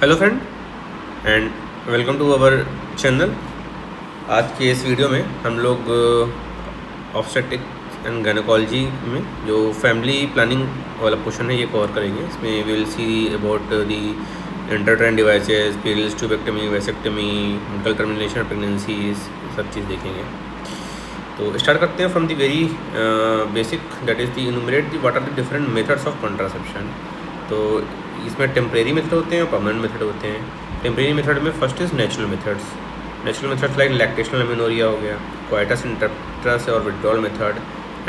Hello friend and welcome to our channel. आज के इस वीडियो में हम लोग ऑब्स्टेट्रिक एंड गायनेकोलॉजी में जो फैमिली प्लानिंग वाला पोर्शन है ये कवर करेंगे। इसमें we will see about the intrauterine devices, periods, tubectomy, vasectomy, medical termination, pregnancies, सब चीज़ देखेंगे। तो स्टार्ट करते हैं from the very basic, that is the enumerate the what are the different methods of contraception. तो इसमें टेम्परेरी मेथड होते हैं और परमानेंट मेथड होते हैं। टेम्परेरी मेथड में first is natural methods. Natural methods like lactational amenorrhoea हो गया, कोइटस इंटरप्टस और withdrawal method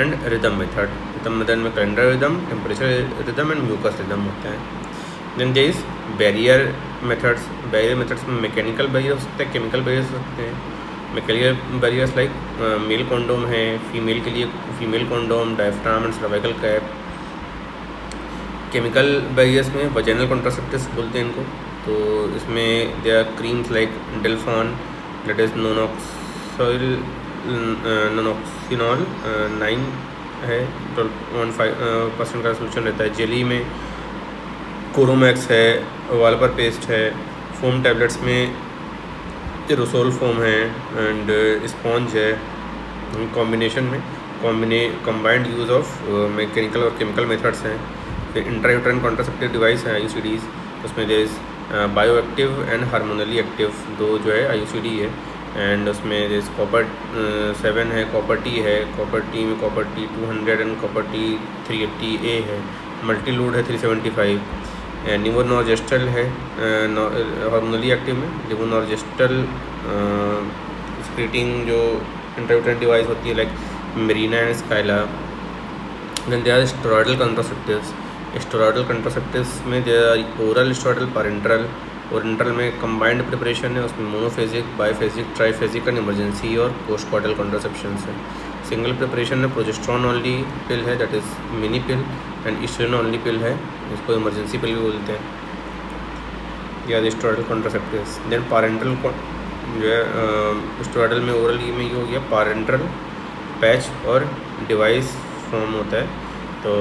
and rhythm method. Rhythm method में calendar rhythm, temperature rhythm and mucus rhythm होता है। Then there is barrier methods. Barrier methods में mechanical barrier हो सकते हैं, केमिकल बैरियर हो सकते हैं। Mechanical barriers like male condom है, फीमेल के लिए female condom, diaphragm and cervical cap. Chemical barriers में वजाइनल कॉन्ट्रासेप्टिव्स बोलते हैं इनको। तो इसमें they are creams like Delfen, that is nonoxynol 9 है, 12.15% का सोल्यूशन रहता है। जेली में कोरोमैक्स है, वालपर पेस्ट है। फोम टैबलेट्स में एरोसोल फोम है एंड स्पॉन्ज है। कॉम्बिनेशन में कॉम्बाइंड यूज़ ऑफ मैकेनिकल और केमिकल मेथड्स हैं। फिर इंट्रायूटेराइन कॉन्ट्रासेप्टिव डिवाइस है IUCDs, उसमें there is bio active and hormonally active, दो जो है IUCD है। एंड उसमें देयर इज़ कॉपर 7 है, कॉपर टी है। कॉपर टी में copper T 200 and copper T 380A है। मल्टी लोड है 375। निवोनॉर्जेस्ट्रल है हार्मोनली एक्टिव में। निवोनॉर्जेस्ट्रल स्क्रीटिंग जो इंट्रायूटेराइन डिवाइस होती है like Mirena and Skyla. Then there are steroidal contraceptives. Steroidal contraceptives में there are oral steroidal, parenteral. Parenteral में कंबाइंड प्रिपरेशन है, उसमें monophasic, biphasic, triphasic and emergency और पोस्टकॉर्टल कॉन्ट्रासेप्शन है। सिंगल प्रिपरेशन में प्रोजेस्टेरॉन ओनली पिल है, that is mini pill, and oestrogen only pill है, इसको इमरजेंसी पिल भी बोलते हैं। या स्टेरॉयडल कॉन्ट्रासेप्टिव्स। देन पैरेंटरल जो है स्टेरॉयडल में ओरल में ये हो गया पैरेंटरल पैच और डिवाइस फॉर्म होता है। तो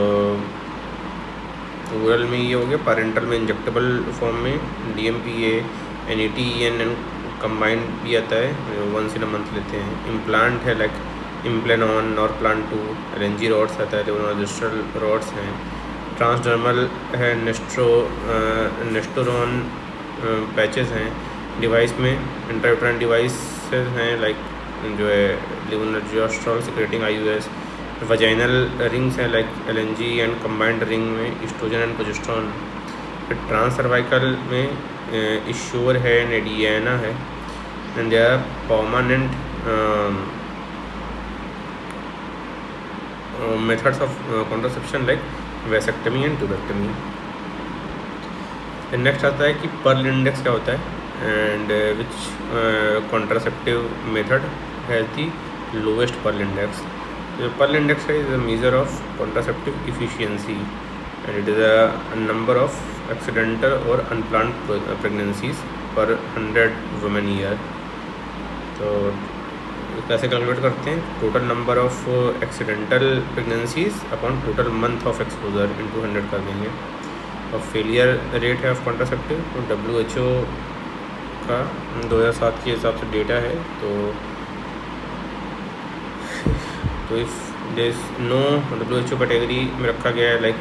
ओरल में ये हो गया, पैरेंटल में इंजेक्टेबल फॉर्म में DMPA, NATEN एंड कंबाइंड भी आता है, वंस इन अ मंथ लेते हैं। इम्प्लांट है लाइक इम्प्लेनॉन और प्लांट 2, LNG रॉड्स आता है, लेवोनॉर्जेस्ट्रल रॉड्स हैं। ट्रांसडर्मल है नेस्टोरॉन पैचेस हैं। डिवाइस में इंट्रायूटेराइन डिवाइसेस हैं लाइक जो है levonorgestrel secreting IUS। Vaginal rings हैं like LNG and combined ring में एस्ट्रोजन एंड प्रोजेस्टेरॉन। फिर ट्रांस सर्वाइकल में इश्योर है, नेडियाना है। And they are permanent methods of contraception like vasectomy and tubectomy. Next आता है कि पर्ल इंडेक्स क्या होता है and which contraceptive method has the lowest Pearl index. The Pearl index is a measure of contraceptive efficiency and it is a number of accidental or unplanned pregnancies per 100 women year। तो कैसे calculate करते हैं? Total number of accidental pregnancies upon total month of exposure into 100 कर देंगे। और failure rate है of contraceptive, तो WHO का 2007 के हिसाब से डेटा है। तो if there is no WHO category में रखा गया है लाइक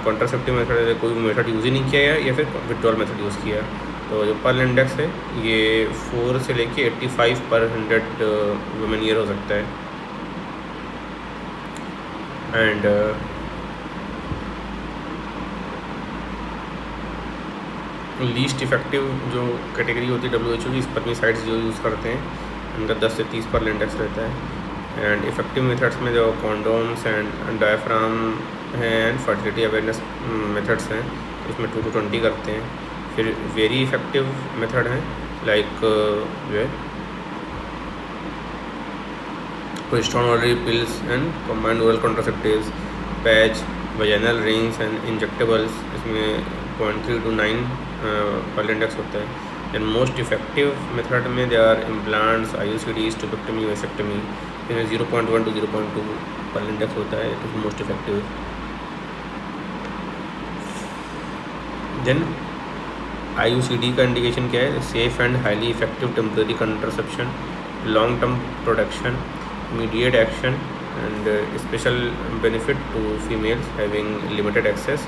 कॉन्ट्रासेप्टिव मेथड, कोई मेथड यूज़ ही नहीं किया गया या फिर विड्रॉल मेथड यूज़ किया। तो जो पर्ल इंडेक्स है ये 4 से लेके 85 पर 100 वुमेन ईयर हो सकता है। एंड लीस्ट इफेक्टिव जो कैटेगरी होती है WHO की, स्पर्मिसाइड्स जो यूज़ करते हैं उनका 10 से 30 पर्ल इंडेक्स रहता है। एंड इफेक्टिव मेथड्स में जो कॉन्डोम्स एंड डायफ्राम हैं एंड फर्टिलिटी अवेयरनेस मेथड्स हैं, उसमें 2 to 20 करते हैं। फिर वेरी इफेक्टिव मेथड हैं लाइक जो है progesterone oral pills and combined oral contraceptives, patch, vaginal rings and injectables, इसमें 0.3 to 9 पर्ल इंडेक्स होता है। एंड मोस्ट इफेक्टिव मेथड में they are implants, IUCDs, tubectomy, vasectomy, इसमें 0.1 to 0.2 पर्ल इंडेक्स होता है, it is most effective. Then IUCD का indication क्या है? Safe and highly effective temporary contraception, long term protection, immediate action, and special benefit to females having limited access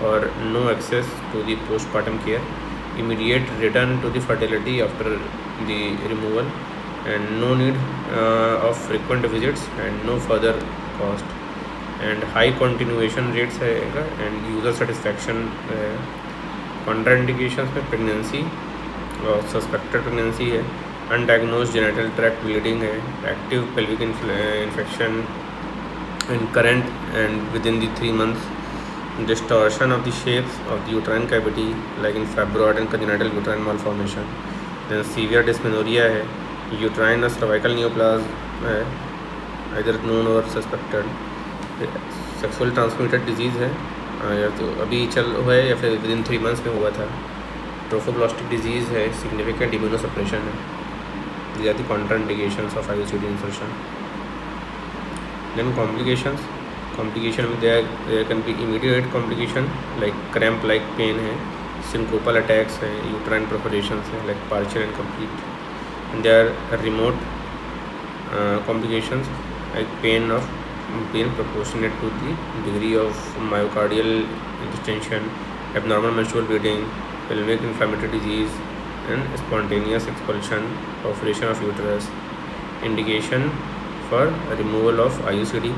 or no access to the postpartum care, immediate return to the fertility after the removal, and no need of frequent visits and no further cost, and high continuation rates रहेगा, and user satisfaction contraindications में pregnancy और suspected pregnancy है, undiagnosed genital tract bleeding है, active pelvic infection in current and within the 3 months, distortion of the shapes of the uterine cavity like in fibroid and congenital uterine malformation, then severe dysmenorrhoea है, uterine और cervical neoplasm है either known और suspected, sexual transmitted disease है या तो अभी चल हुआ है या फिर विद इन 3 months में हुआ था, ट्रोफोब्लास्टिक डिजीज़ है, सिग्निफिकेंट इम्यूनोसप्रेशन है, these are the contraindications of IUCD insertion. Then complication में there can be immediate complication like cramp like pain है, syncopal attacks है, uterine perforations है like partial and complete, and there are remote complications like pain proportionate to the degree of myocardial distension, abnormal menstrual bleeding, pelvic inflammatory disease, and spontaneous expulsion, perforation of uterus. Indication for removal of IUCD: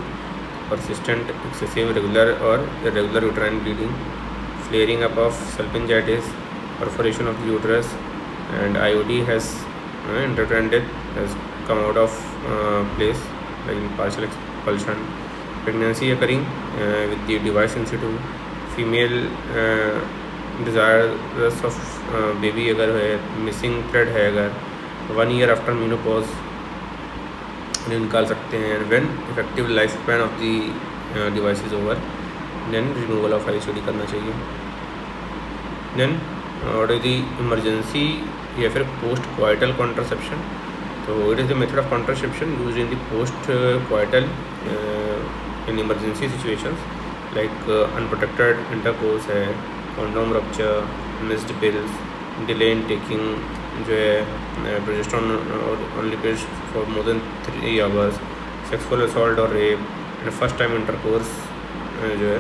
persistent, excessive, regular or irregular uterine bleeding, flaring up of salpingitis, perforation of the uterus, and IUD has intertended, has come out of place like in partial expulsion, pregnancy occurring with the device in situ, female desirous of baby अगर है, missing thread है अगर, 1 year after menopause निकाल सकते हैं, when effective life span of the device is over, then removal of IUCD करना चाहिए. Then और यदि इमरजेंसी या फिर पोस्ट क्वाइटल कॉन्ट्रासेप्शन, तो it is the method of contraception use in the post coital in emergency situations like unprotected intercourse है, condom rupture, missed pills, delay in taking जो है प्रोजेस्टेरोन और only pills for more than 3 hours, sexual assault और rape, and first time intercourse जो है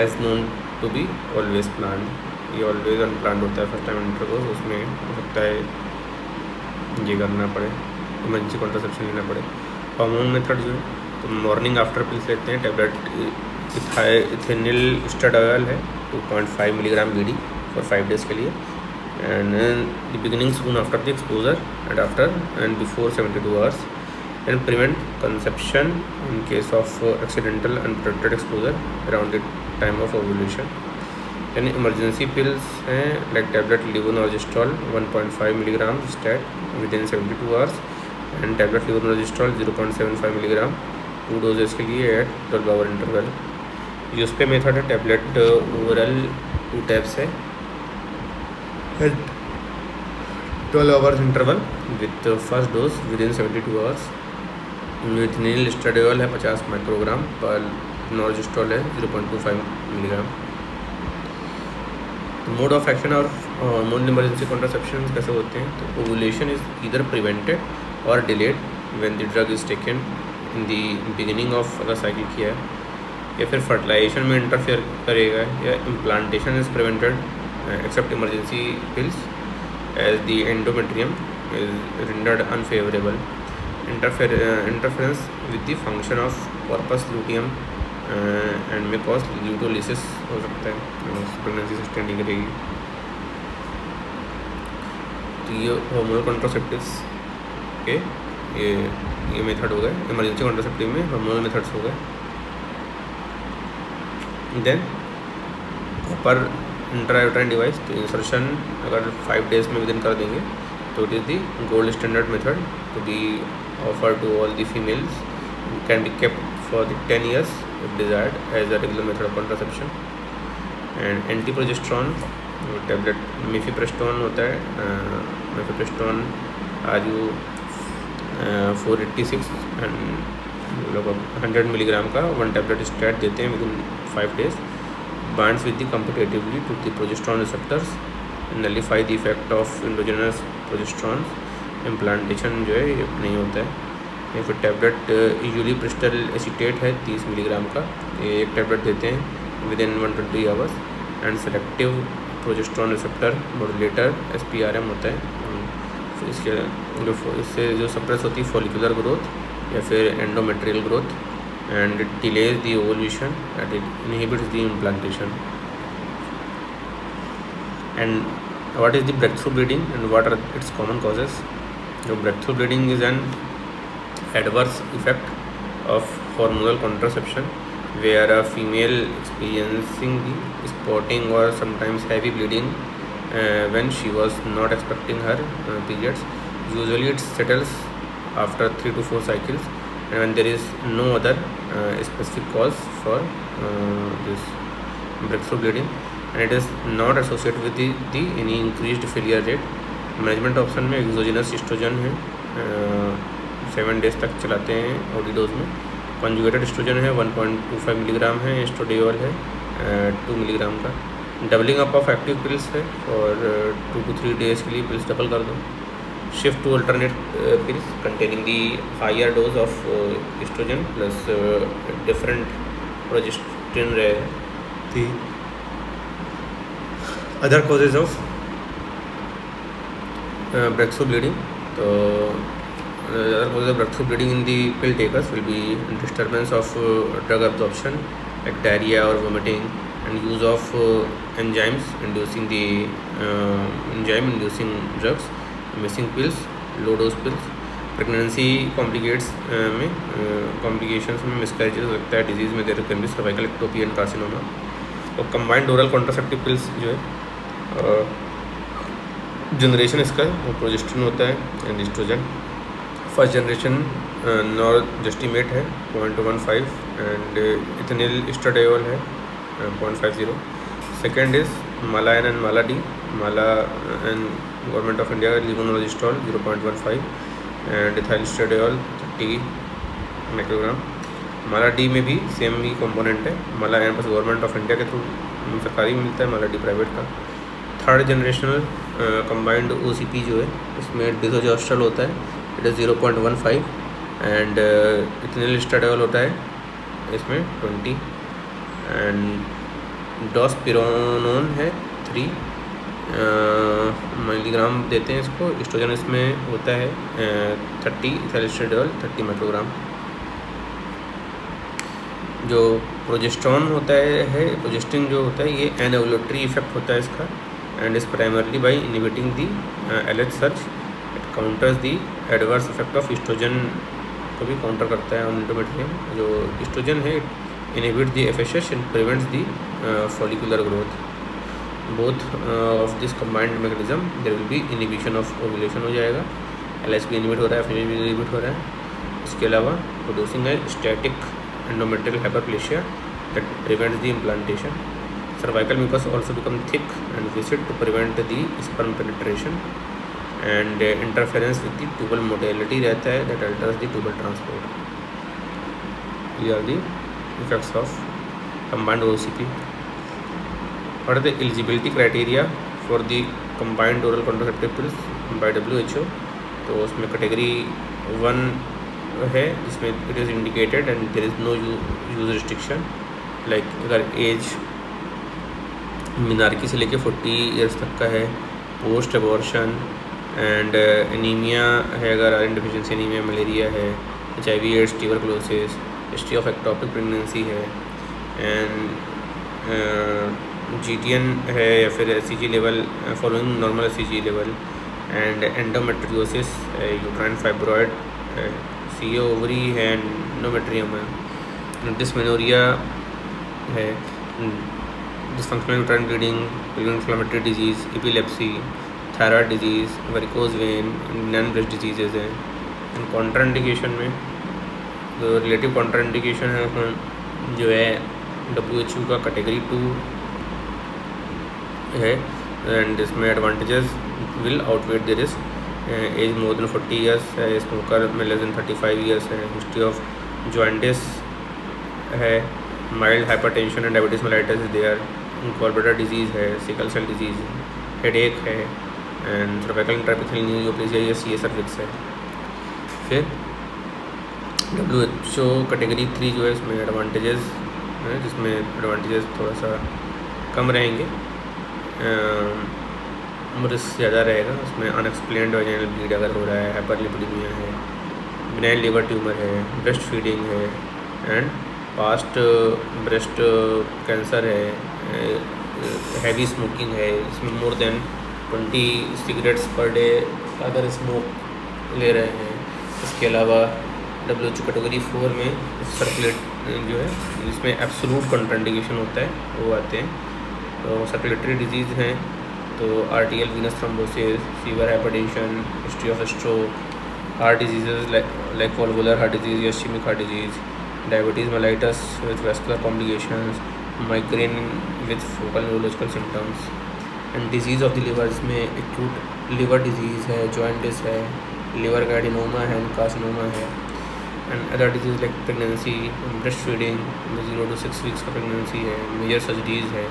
as known to be always plan, ये always unplan होता है फर्स्ट टाइम इंटरकोर्स, उसमें हो सकता है ये करना पड़े, इमरजेंसी कॉन्ट्रासेप्शन लेना पड़े. हार्मोन मेथड जो है तो मॉर्निंग आफ्टर पिल्स लेते हैं, टैबलेट इथेनिल स्टड ऑयल है 2.5 mg BD फॉर 5 days के लिए, and the beginning soon after the exposure and after and before 72 hours, and prevent conception in case of accidental unprotected exposure around the time of ovulation. यानी emergency pills हैं like tablet levonorgestrel 1.5 mg stat within 72 hours, and tablet levonorgestrel 0.75 mg 2 doses के लिए at 12 hour interval. Yuzpe method है tablet oral 2 tabs है at 12 hours interval with first dose within 72 hours. Ethinyl estradiol है 50 microgram पर norgestrel है 0.25 mg. तो mode of action और hormone emergency contraception कैसे होते हैं, तो ओवुलेशन इज ईदर प्रिवेंटेड और delayed when the drug is taken in the beginning of अगर साइकिल किया है, या फिर फर्टिलाइजेशन में इंटरफेयर करेगा, या implantation is prevented except emergency pills as the endometrium is rendered unfavourable, interference with the function of corpus luteum and में cause ल्यूटोलिसिस हो सकता है, प्रेगनेंसी सस्टेनिंग रहेगी. तो ये हार्मोनल कॉन्ट्रासेप्टिव्स के ये मेथड हो गए, इमरजेंसी कॉन्ट्रासेप्टिव में हार्मोनल मेथड्स हो गए. देन प्रॉपर इंट्रायूट्राइन डिवाइस, तो इंसर्शन अगर 5 days में विदिन कर देंगे तो it is the gold standard method to be offer to all the females, can be kept for the 10 years if desired as a regular method of contraception. And anti progesterone tablet mifepristone होता है, मिफिप्रेस्टोन RU 486 and लगभग 100 mg का 1 tablet stat देते हैं with in 5 days. binds with the competitively to the progesterone receptors, nullify the effect of endogenous progesterone. Implantation जो है ये नहीं होता है। या फिर टैबलेट यूजली प्रिस्टल एसीटेट है 30 मिलीग्राम का, ये एक टैबलेट देते हैं with in 120 hours. And selective progesterone receptor modulator SPRM होता है। फिर इससे जो सप्रेस होती है फॉलिकुलर ग्रोथ या फिर endometrial growth, and it delays the ovulation and it inhibits the implantation. And what is the breakthrough bleeding and what are its common causes? The breakthrough bleeding is an adverse effect of hormonal contraception where a female experiencing the spotting or sometimes heavy bleeding when she was not expecting her periods. Usually it settles after 3 to 4 cycles, and when there is no other specific cause for this breakthrough bleeding, and it is not associated with the any increased failure rate. Management option में exogenous oestrogen है, 7 days तक चलाते हैं OD dose में। Conjugated oestrogen है 1.25 milligram है, एस्ट्रोडियोल है 2 milligram का। Doubling up of active pills है और 2 to 3 डेज के लिए पिल्स डबल कर दो। Shift to alternate pills containing the higher dose of estrogen plus different progesterone रहेगा। The other causes of breakthrough bleeding. So other causes of breakthrough bleeding in the pill takers will be disturbance of drug absorption like diarrhea or vomiting, and use of enzyme inducing drugs, missing pills, low dose pills. Pregnancy complications में miscarriages हो सकता है, disease में there can be cervical ectopy and carcinoma. और combined oral contraceptive pills जो है generation इसका वो प्रोजेस्टेरोन होता है and estrogen. First generation norgestimate है 0.15 एंड इथेनिल एस्ट्राडियोल है 0.50। Second is Mala N and Mala D. Mala and government of India levonorgestrel 0.15 and ethyl estradiol 30 microgram. Mala D में भी सेम ही कंपोनेंट है। माला एन बस गवर्नमेंट ऑफ इंडिया के थ्रू सरकारी मिलता है, माला डी प्राइवेट का। थर्ड जनरेशनल कंबाइंड OCP जो है इसमें डिसोजोस्ट्रल होता है, it is 0.15 and ethinyl oestradiol होता है इसमें 20 एंड डोस्पिरोनोन है 3 मिलीग्राम देते हैं इसको। एस्ट्रोजन इसमें होता है 30, इथाइल एस्ट्राडियोल 30 माइक्रोग्राम। जो प्रोजेस्टेरोन होता है प्रोजेस्टिन जो होता है ये एनओवुलेटरी इफेक्ट होता है इसका, and is primarily by inhibiting the LH surge. It counters the adverse effect of estrogen को भी काउंटर करता है एंडोमेट्रियम। जो एस्ट्रोजन है inhibit the FSH and prevents the follicular growth. Both of this combined mechanism there will be inhibition of ovulation हो जाएगा, LH भी inhibit हो रहा है, FSH भी inhibit हो रहा है। इसके अलावा producing a static endometrial hyperplasia that prevents the implantation. Cervical mucus also become thick and viscid to prevent the sperm penetration, and interference with the tubal motility रहता है that alters the tubal transport. These are the effects of combined OCP. What are the eligibility criteria for the combined oral contraceptive pills by WHO? तो उसमें category 1 है जिसमें it is indicated and there is no use restriction, like अगर as menarche से लेके 40 years तक का है, पोस्ट एबॉर्शन एंड एनीमिया है, अगर आयरन डिफिशिएंसी एनीमिया, मलेरिया है, HIV AIDS, tuberculosis, history of ectopic pregnancy है, एंड GTN है या फिर SCG level following normal SCG level, and endometriosis है, यूट्राइन फाइब्रॉयड है, CO ओवरी है, एंडोमेट्रियम है, डिस्मेनोरिया है, dysfunctional uterine bleeding, inflammatory disease, epilepsy, thyroid disease, varicose vein, non-breast diseases हैं। इन कॉन्ट्राइंडिकेशन में जो रिलेटिव कॉन्ट्राइंडिकेशन है उसमें जो है WHO का कैटेगरी 2 है, एंड इसमें advantages will outweigh the risk. Age more than 40 years है, स्मोकर में लेस देन 35 ईयर्स है, हिस्ट्री ऑफ जॉइंटिस है, mild hypertension and diabetes mellitus is there, gallbladder disease है, सिकल सेल डिजीज़ है, headache है, and cervical intraepithelial neoplasia या C cervix है। फिर WHO कैटेगरी 3 जो है इसमें एडवांटेजेस हैं, जिसमें एडवांटेजेस थोड़ा सा कम रहेंगे, रिस्क ज़्यादा रहेगा। उसमें अनएक्सप्लेन्ड वैजाइनल ब्लीड अगर हो रहा है, हाइपरलिपिडेमिया है, बिनाइन लिवर ट्यूमर है, ब्रेस्ट फीडिंग है, एंड पास्ट ब्रेस्ट कैंसर है, हैवी स्मोकिंग है, इसमें more than 20 cigarettes per day अगर स्मोक ले रहे हैं। इसके अलावा WHO कैटेगरी 4 में सर्कुलेट जो है जिसमें एब्सोलूट कंट्राइंडिकेशन होता है वो आते हैं। तो सर्कुलेटरी डिजीज़ हैं तो arterial venous thrombosis, fever, hypertension, history of stroke, heart disease like valvular heart disease या ischaemic heart disease, diabetes mellitus with vascular complications, migraine with focal neurological symptoms, and disease of the liver जिसमें acute liver disease है, jaundice है, liver का adenoma है, carcinoma है, and other disease like pregnancy, breast feeding, 0 to 6 weeks का pregnancy है, major surgeries है,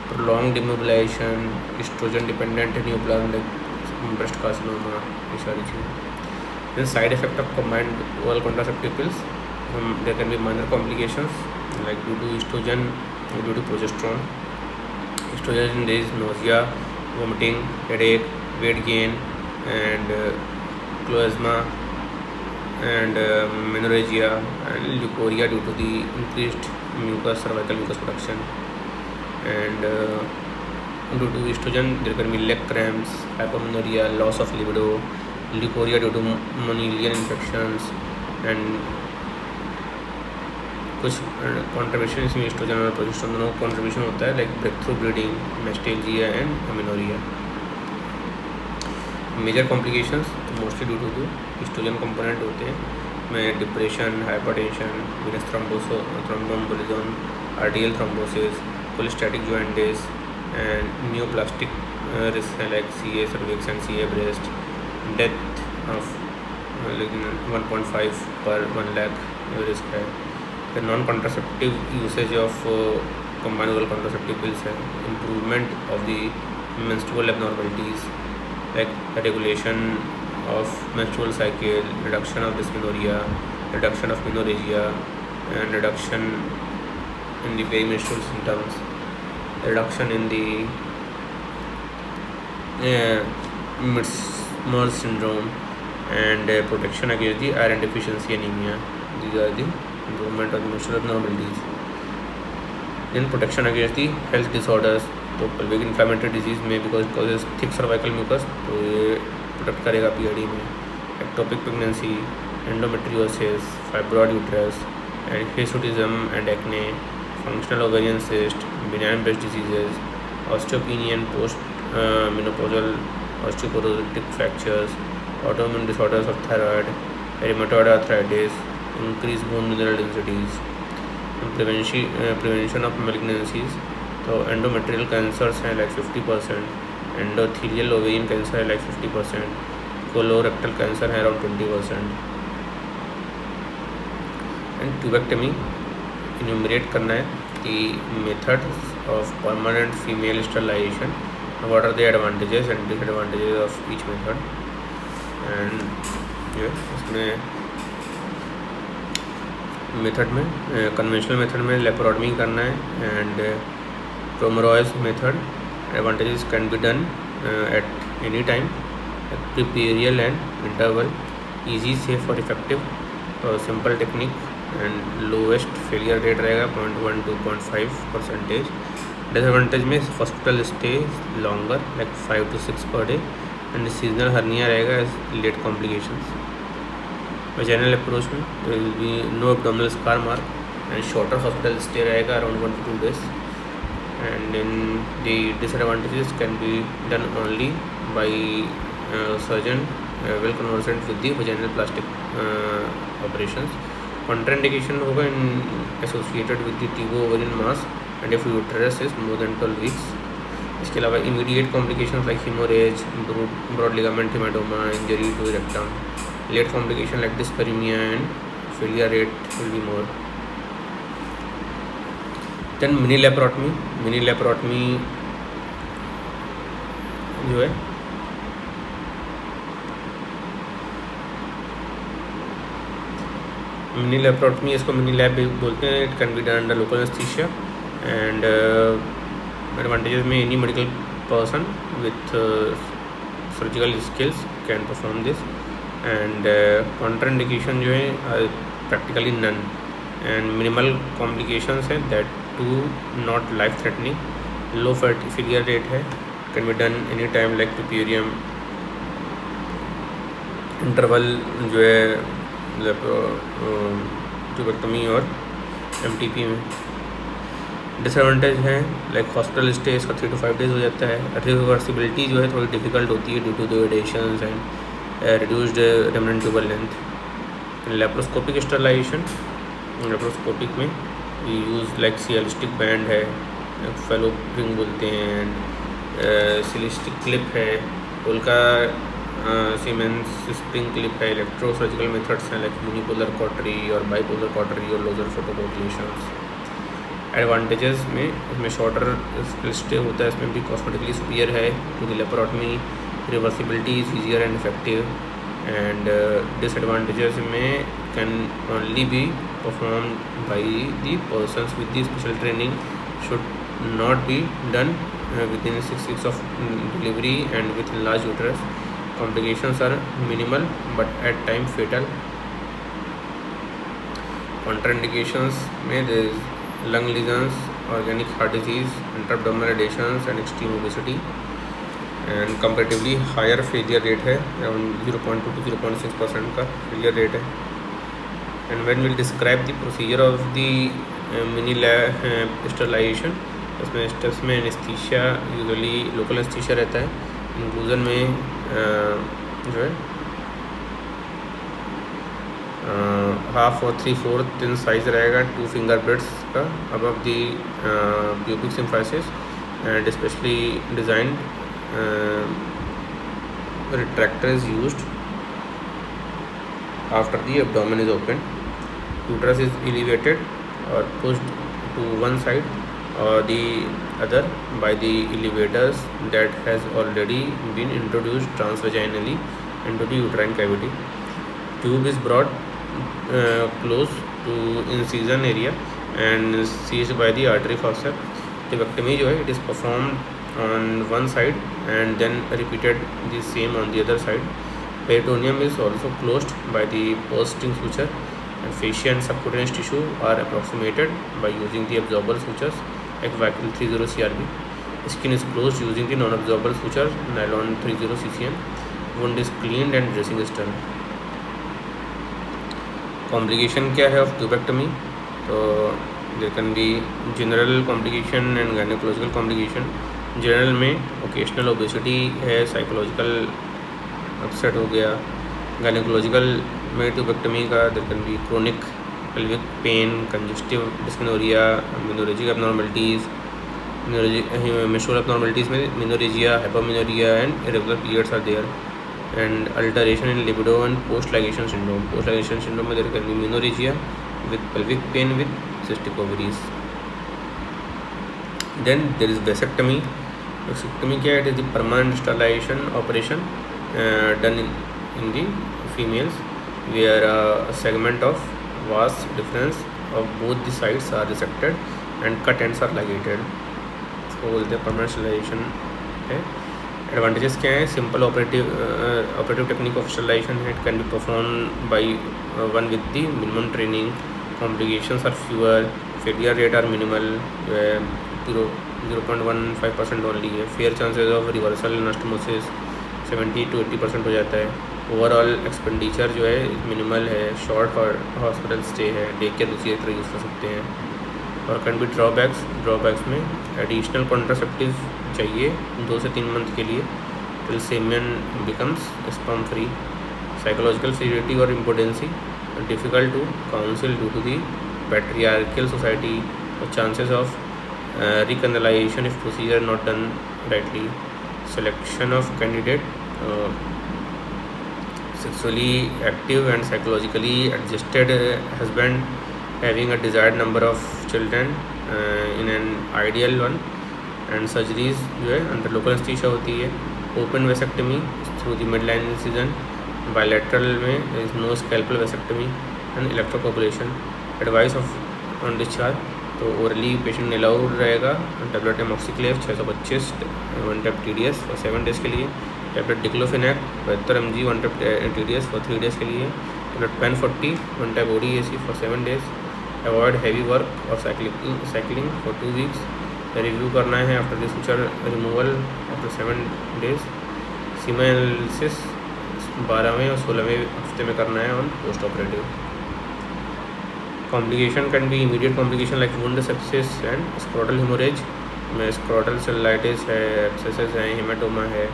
prolonged immobilisation, oestrogen dependent neoplasm like breast carcinoma, ये सारी चीज़ें। Then side effect of combined oral contraceptive pills, there can be minor complications like due to estrogen, due to progesterone. Estrogen, there is nausea, vomiting, headache, weight gain, and chloasma, and menorrhagia, and leukorrhea due to the increased mucus, cervical mucus production. And due to estrogen, there can be leg cramps, hypomenorrhea, loss of libido, leukorrhea due to monilian infections, and कुछ contribution इसमें estrogen और progesterone दोनों का contribution होता है, like breakthrough bleeding, mastalgia and amenorrhoea. Major complications mostly due to estrogen component होते हैं, में depression, hypertension, venous thromboembolism, arterial thrombosis, cholestatic jaundice, and neoplastic risk है like CA cervix and CA breast, death of 1.5 per 1 lakh risk है। The non-contraceptive usage of combined oral contraceptive pills है, improvement of the menstrual abnormalities like regulation of menstrual cycle, reduction of dysmenorrhea, reduction of menorrhagia, and reduction in the perimenstrual symptoms, reduction in the Merz's syndrome, and protection against the iron deficiency anemia. These are the improvement of menstrual abnormalities. Then protection against the health disorders, तो pelvic inflammatory disease में because it causes thick cervical mucus, तो ये protect करेगा PID में। ectopic pregnancy, endometriosis, fibroid uterus, and hirsutism and acne, functional ovarian cyst, benign breast diseases, osteopenia and post menopausal osteoporotic fractures, autoimmune disorders of thyroid, rheumatoid arthritis, increased bone mineral densities, prevention of malignancies, तो endometrial cancers हैं like 50%, endothelial ovarian cancer है like 50%, colorectal cancer है around 20%, and tubectomy enumerate करना है कि methods of permanent female sterilization, what are the advantages and disadvantages of each method, and इसमें method में conventional method में laparotomy करना है, and Pomeroy's method advantages can be done at any time, puerperal and interval, easy, safe और effective, और simple technique, and lowest failure rate रहेगा 0.1 to 0.5%। Disadvantage में hospital stay longer like 5 to 6 per day, and incisional hernia रहेगा late complications. Vaginal approach में there will be no abdominal scar mark, and shorter hospital stay रहेगा around 1 to 2 days, and then the disadvantages can be done only by surgeon well conversant with the vaginal plastic operations। contraindication होगा in associated with the TIVO ovarian mass and if uterus is more than 12 weeks। इसके अलावा immediate complications like hemorrhage, broad ligament hematoma, injury to rectum, late complication like dyspareunia, and failure rate will be more। Then mini laparotomy जो है mini laparotomy, इसको mini lab भी बोलते हैं. It can be done under local anaesthesia and advantages में any medical person with surgical skills can perform this. And contraindication जो है practically none and minimal complications है that too not life threatening. Low failure rate है. Can be done any time like puerperium interval जो है tubectomy और MTP में. Disadvantage है like hospital stay इसका 3 to 5 days हो जाता है. रिवर्सिबिलिटी जो है थोड़ी डिफ़िकल्ट होती है due to the radiations and reduced remnant tubal length. Laparoscopic sterilisation, laparoscopic में यूज़ लाइक सियलिस्टिक बैंड है, फेलोपिंग बोलते हैं, एंड सिलिस्टिक क्लिप है, उल्का सीमेंस स्प्रिंग क्लिप है. इलेक्ट्रो सर्जिकल मेथड्स हैं लाइक यूनिपोलर कॉटरी और बाइपोलर कॉटरी और लोजर फोटोकोगुलेशंस. एडवांटेजेस में इसमें शॉर्टर स्टे होता है, इसमें भी कॉस्मेटिकली सुपीरियर है to the laparotomy. Reversibility is easier and effective. And disadvantages में can only be perform by the persons with the special training. Should not be done within 6 weeks of delivery and with large uterus. Complications are minimal but at time fatal. Contraindications में there is lung lesions, organic heart disease, intra-abdominal radiations and extreme obesity. And comparatively higher failure rate है, around 0.2 to 0.6% का failure rate है. And when we'll describe the procedure of the mini sterilization, इसमें steps में anaesthesia usually local anaesthesia रहता है. Inclusion में जो है हाफ और 3/4 इन साइज रहेगा 2 फिंगर ब्रेड्स का above the pubic symphysis and specially designed retractor is used after the abdomen is opened. Uterus is elevated or pushed to one side or the other by the elevators that has already been introduced transvaginally into the uterine cavity. Tube is brought close to incision area and seized by the artery fossa. Tubectomy जो है it is performed on one side and then repeated the same on the other side. Peritoneum is also closed by the purse string suture and fascia and subcutaneous tissue are approximated by using the absorbable sutures like Vacuum 30 CRB. Skin is closed using the non-absorbable suture nylon 30 CCM. Wound is cleaned and dressing is done. Complication क्या है of tubectomy? तो there can be general complication and gynecological complication. General में occasional obesity है, psychological upset हो गया. Gynaecological में tubectomy का there can be chronic pelvic pain, congestive dysmenorrhoea, menorrhagic abnormalities, menstrual abnormalities में menorrhagia, hypomenorrhoea and irregular periods are there. And alteration in libido and post ligation syndrome. Post ligation syndrome में there can be menorrhagia with pelvic pain with cystic ovaries. Then there is vasectomy. Vasectomy क्या है? It is the permanent sterilization operation done in the females where a segment of vas difference of both the sides are resected and cut ends are ligated. इसको बोलते हैं permanent sterilization है. Advantages क्या है? Simple operative technique of sterilization है. It can be performed by one with the minimum training. Complications are fewer. Failure rate are minimal. 0.15% only है. Fair chances of reversal anastomosis 70 to 80% हो जाता है. Overall expenditure जो है minimal है. Short hospital stay है. Day care दूसरी तरह यूज़ कर सकते हैं. और कैन बी ड्रॉबैक्स में एडिशनल कॉन्ट्रासेप्टिव चाहिए 2 से 3 मंथ के लिए till semen becomes sperm free. Psychological frigidity और impotency difficult to counsel due to the patriarchal society और chances of recanalization if procedure not done rightly. Selection of candidate sexually active and psychologically adjusted husband having a desired number of children in an ideal one. And surgeries जो है under local anaesthesia होती है। Open vasectomy through the mid line incision, bilateral में is no scalpel vasectomy and electrocoagulation. Advice of on discharge, तो orally patient allowed रहेगा tablet amoxiclav 625 1 tab TDS for 7 days के लिए, tablet diclofenac 72 mg 1 tab TDS for 3 days के लिए, tablet pan 40 1 tab ODAC for 7 days. Avoid heavy work और cycling for 2 weeks. Review करना है after this suture removal after 7 days. Semen analysis 12वें और 16वें हफ्ते में करना है on post operative. Complication can be immediate complication like wound sepsis and scrotal haemorrhage में स्क्रोटल सेलाइटिस है, एब्सेसेस है, हेमाटोमा है।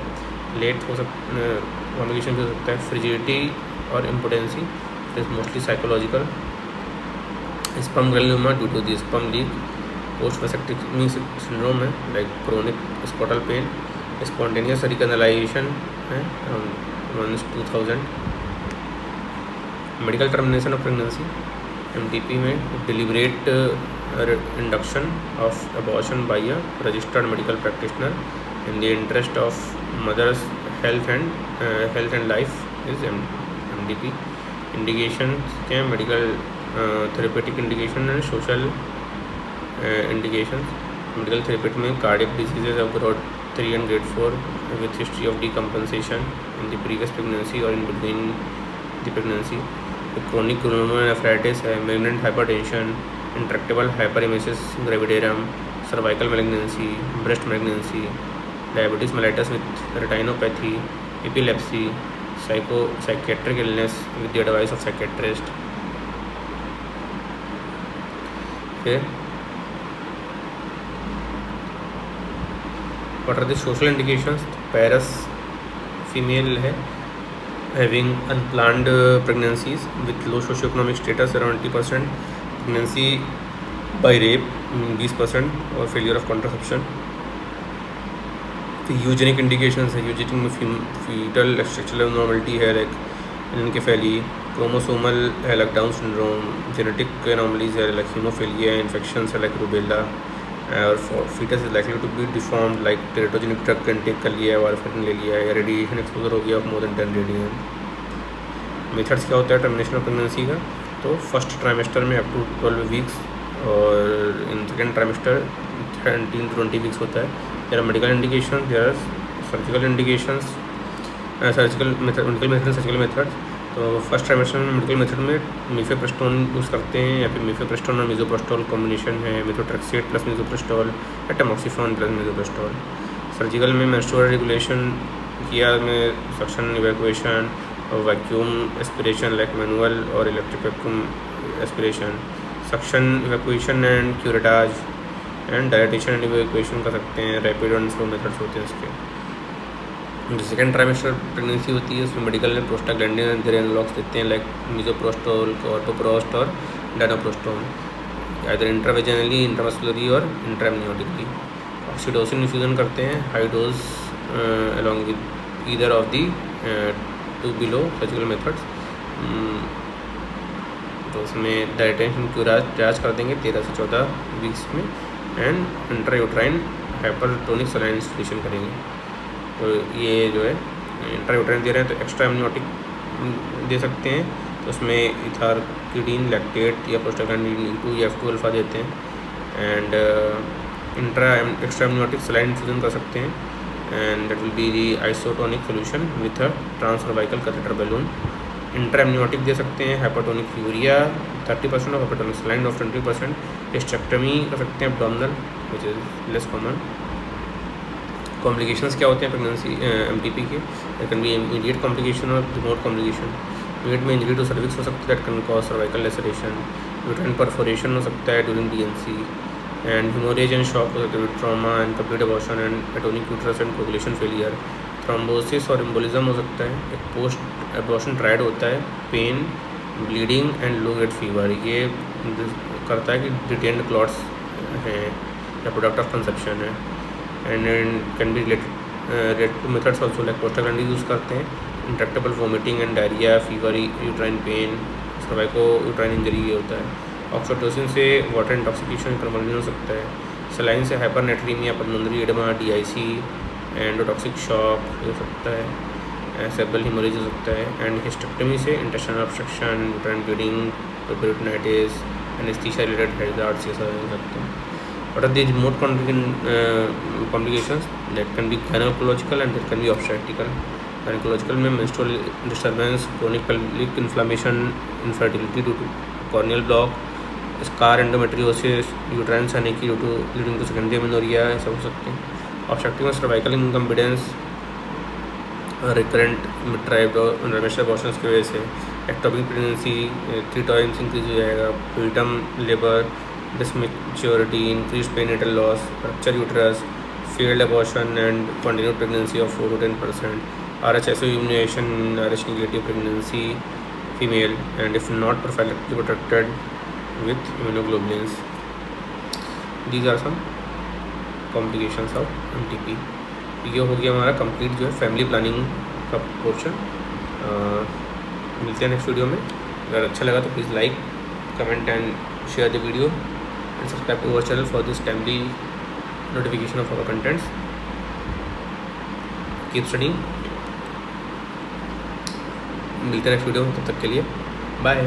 लेट हो कॉम्प्लिकेशन भी हो सकता है फ्रिजिडिटी और impotency, it is mostly psychological. Sperm granuloma due to the sperm leak. Post vasectomy syndrome है like chronic scrotal pain, spontaneous recanalisation है 2000। Medical termination of pregnancy MTP में deliberate induction of abortion by a registered medical practitioner in the interest of mother's health and life is MTP। Indication क्या medical therapeutic indication and social indication. Medical therapeutic में cardiac diseases of grade 3 and grade 4 with history of decompensation in the previous pregnancy or in between the pregnancy। chronic glomerulonephritis है, malignant hypertension, intractable hyperemesis gravidarum, cervical malignancy, breast malignancy, diabetes mellitus with retinopathy, epilepsy, psychiatric illness with the advice of psychiatrist। फिर what are the social indications? Parous female है, having unplanned pregnancies with low socioeconomic status around 20%, pregnancy by rape 20% और failure of contraception। फिर eugenic indications है, eugenic में fetal structural abnormality है like anencephaly, chromosomal है like Down syndrome, genetic anomalies है like haemophilia, infections है like rubella, और fetus is likely to be deformed like teratogenic drug intake कर लिया है, वारफेरिन ले लिया है, या रेडिएशन एक्सपोजर हो गया of more than 10 radian. Methods क्या होता है टर्मिनेशन ऑफ प्रेगनेंसी का? तो फर्स्ट ट्राइमेस्टर में अप टू 12 वीक्स और in second trimester 13 to 20 weeks होता है। There are medical indication, there are surgical indications, medical method surgical method. तो फर्स्ट ट्राइमेस्टर में मेडिकल मेथड में मीफेप्रेस्टोन यूज़ करते हैं, या फिर मीफेप्रेस्टोन और मिज़ोप्रेस्टोल कॉम्बिनेशन है, मेथोट्रेक्सेट प्लस मिज़ोप्रेस्टोल या टैमॉक्सिफोन प्लस मिज़ोप्रेस्टोल। सर्जिकल में मेंस्ट्रुअल रेगुलेशन किया में सक्शन इवैक्यूएशन और वैक्यूम एस्पिरेशन लाइक मैनुअल और electric vacuum aspiration, suction evacuation and curettage and dilatation and evacuation कर सकते हैं। रैपिड एंड स्लो मेथड्स होते हैं इसके। जो सेकेंड ट्राइमेस्टर प्रेगनेंसी होती है उसमें मेडिकल में प्रोस्टाग्लैंडिन एंड देयर एनालॉग्स देते हैं लाइक मिज़ोप्रेस्टोल, कॉर्पोप्रोस्ट और डायनोप्रोस्टोन, आइदर इंट्रावेजिनली, इंट्रामस्कुलरी और इंट्राएमनियोटिकली। ऑक्सीटोसिन इन्फ्यूजन करते हैं high dose along with either of the 2 below surgical methods. तो उसमें डायटेशन क्यूराज कर देंगे 13 से 14 वीक्स में, and intrauterine hypertonic saline institution करेंगे। तो ये जो है इंट्रायूट्राइन दे रहे हैं तो एक्स्ट्रा एमनियोटिक दे सकते हैं, तो उसमें इथारकिडीन लैक्टेट या प्रोस्टाग्लैंडिन 2 या F2 अल्फा देते हैं, and extra amniotic saline infusion कर सकते हैं, and that will be the isotonic solution with a transcervical catheter balloon. Intra amniotic दे सकते हैं हाइपरटोनिक यूरिया 30% और हाइपरटोनिक सलाइन ऑफ 20%। हिस्टेक्टमी कर सकते हैं abdominal which is less common. Complications क्या होते हैं प्रेगनेंसी MTP के? That can be immediate complication और रिमोट कॉम्प्लिकेशन। इमीडिएट में इंजरी टू सर्विक्स हो सकता है, that can cause cervical laceration. Uterine perforation हो सकता है during DNC, and haemorrhage and shock हो सकता है, trauma and complete abortion and atonic uterus and coagulation failure. Thrombosis और एम्बोलिज्म हो सकता है। एक पोस्ट एबॉर्शन ट्रायड होता है, pain, bleeding and low grade fever, ये करता है कि डिटेन्ड क्लॉट्स हैं या प्रोडक्ट ऑफ कंसेप्शन है। And can be related to methods also like prostaglandin use करते हैं, intractable vomiting and diarrhoea, fever, uterine pain, cervico uterine injury ये होता है। ऑक्सीटोसिन से वाटर इंटॉक्सिकेशन क्रमोलिन हो सकता है। सलाइन से हाइपरनेट्रीमिया, pulmonary oedema, DIC, endotoxic shock हो सकता है, सेरेब्रल हेमोरेज हो सकता है। एंड हिस्टेक्टोमी से intestinal obstruction, uterine bleeding, peritonitis, anaesthesia related hazards ये सब हो सकते हैं। What are these more complications? That can be gynecological and that can be obstetrical. Gynecological में menstrual disturbance, chronic pelvic inflammation, infertility due to corneal block, scar endometriosis, uterine synecdoche leading to secondary amenorrhea, ये सब हो सकते हैं। Obstetric में cervical incompetence, recurrent मिट्राइवल abortions की वजह से, एक्टोपिक प्रेगनेंसी, 3 टाइम्स इंक्रीज हो जाएगा, preterm labour, dysmaturity, increase perinatal loss, rupture uterus, failed abortion and continued pregnancy of 4 to 10%, RHSO immunization, RH negative pregnancy female, and if not prophylactically protected with immunoglobulins. These are some complications of MTP. ये हो गया हमारा complete जो है family planning का portion. मिलते हैं next video में। अगर अच्छा लगा तो please like, comment and share the video and subscribe to our channel for this timely notification of our contents. Keep studying. मिलते हैं नेक्स्ट वीडियो में, तब तक के लिए बाय।